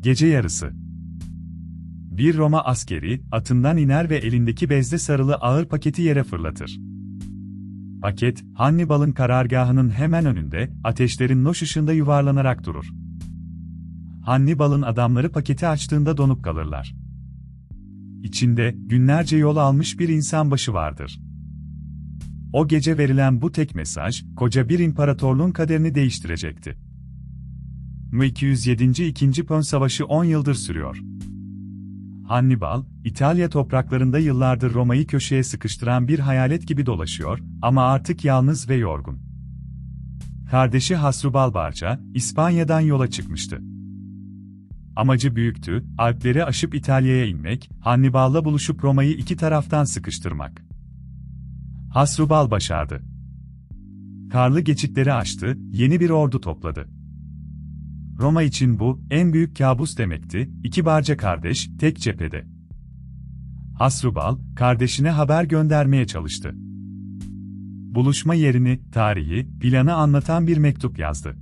Gece yarısı. Bir Roma askeri, atından iner ve elindeki bezle sarılı ağır paketi yere fırlatır. Paket, Hannibal'ın karargahının hemen önünde, ateşlerin loş ışığında yuvarlanarak durur. Hannibal'ın adamları paketi açtığında donup kalırlar. İçinde, günlerce yol almış bir insan başı vardır. O gece verilen bu tek mesaj, koca bir imparatorluğun kaderini değiştirecekti. 207. İkinci Pön Savaşı 10 yıldır sürüyor. Hannibal, İtalya topraklarında yıllardır Roma'yı köşeye sıkıştıran bir hayalet gibi dolaşıyor ama artık yalnız ve yorgun. Kardeşi Hasrubal Barca, İspanya'dan yola çıkmıştı. Amacı büyüktü, Alpleri aşıp İtalya'ya inmek, Hannibal'la buluşup Roma'yı iki taraftan sıkıştırmak. Hasrubal başardı. Karlı geçitleri aştı, yeni bir ordu topladı. Roma için bu, en büyük kabus demekti, iki Barca kardeş, tek cephede. Hasrubal, kardeşine haber göndermeye çalıştı. Buluşma yerini, tarihi, planı anlatan bir mektup yazdı.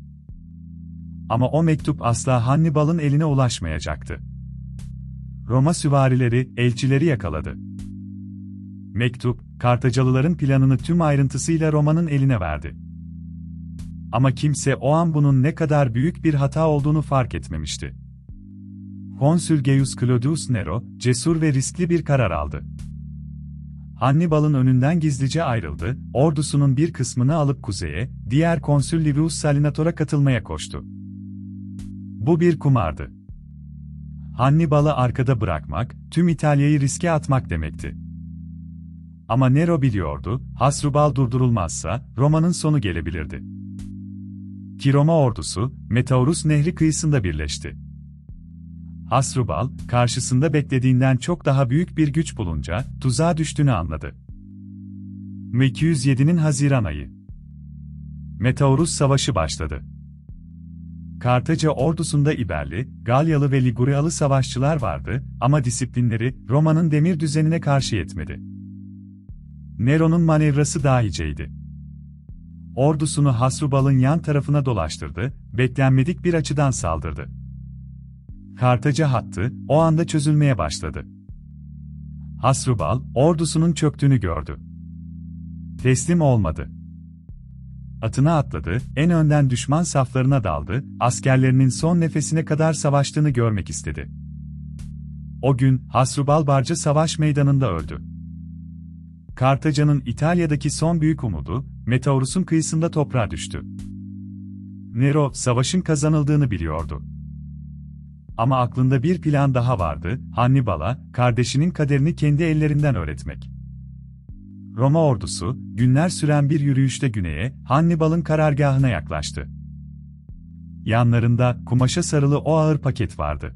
Ama o mektup asla Hannibal'ın eline ulaşmayacaktı. Roma süvarileri, elçileri yakaladı. Mektup, Kartacalıların planını tüm ayrıntısıyla Roma'nın eline verdi. Ama kimse o an bunun ne kadar büyük bir hata olduğunu fark etmemişti. Konsül Gaius Claudius Nero, cesur ve riskli bir karar aldı. Hannibal'ın önünden gizlice ayrıldı, ordusunun bir kısmını alıp kuzeye, diğer konsül Livius Salinator'a katılmaya koştu. Bu bir kumardı. Hannibal'ı arkada bırakmak, tüm İtalya'yı riske atmak demekti. Ama Nero biliyordu, Hasrubal durdurulmazsa, Roma'nın sonu gelebilirdi. Ki Roma ordusu, Metaurus Nehri kıyısında birleşti. Hasrubal, karşısında beklediğinden çok daha büyük bir güç bulunca, tuzağa düştüğünü anladı. 207'nin Haziran ayı. Metaurus Savaşı başladı. Kartaca ordusunda İberli, Galyalı ve Liguryalı savaşçılar vardı ama disiplinleri, Roma'nın demir düzenine karşı yetmedi. Nero'nun manevrası dahiceydi. Ordusunu Hasrubal'ın yan tarafına dolaştırdı, beklenmedik bir açıdan saldırdı. Kartaca hattı, o anda çözülmeye başladı. Hasrubal, ordusunun çöktüğünü gördü. Teslim olmadı. Atına atladı, en önden düşman saflarına daldı, askerlerinin son nefesine kadar savaştığını görmek istedi. O gün, Hasrubal Barca savaş meydanında öldü. Kartaca'nın İtalya'daki son büyük umudu, Metaurus'un kıyısında toprağa düştü. Nero, savaşın kazanıldığını biliyordu. Ama aklında bir plan daha vardı, Hannibal'a, kardeşinin kaderini kendi ellerinden öğretmek. Roma ordusu, günler süren bir yürüyüşte güneye, Hannibal'ın karargahına yaklaştı. Yanlarında, kumaşa sarılı o ağır paket vardı.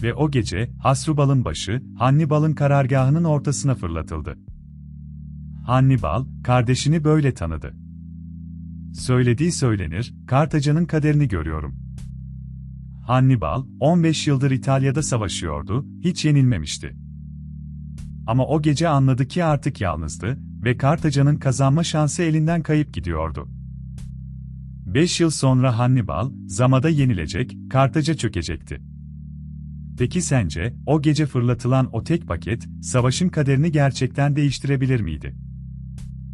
Ve o gece, Hasrubal'ın başı, Hannibal'ın karargahının ortasına fırlatıldı. Hannibal, kardeşini böyle tanıdı. Söylediği söylenir, Kartaca'nın kaderini görüyorum. Hannibal, 15 yıldır İtalya'da savaşıyordu, hiç yenilmemişti. Ama o gece anladı ki artık yalnızdı ve Kartaca'nın kazanma şansı elinden kayıp gidiyordu. 5 yıl sonra Hannibal, Zama'da yenilecek, Kartaca çökecekti. Peki sence, o gece fırlatılan o tek paket, savaşın kaderini gerçekten değiştirebilir miydi?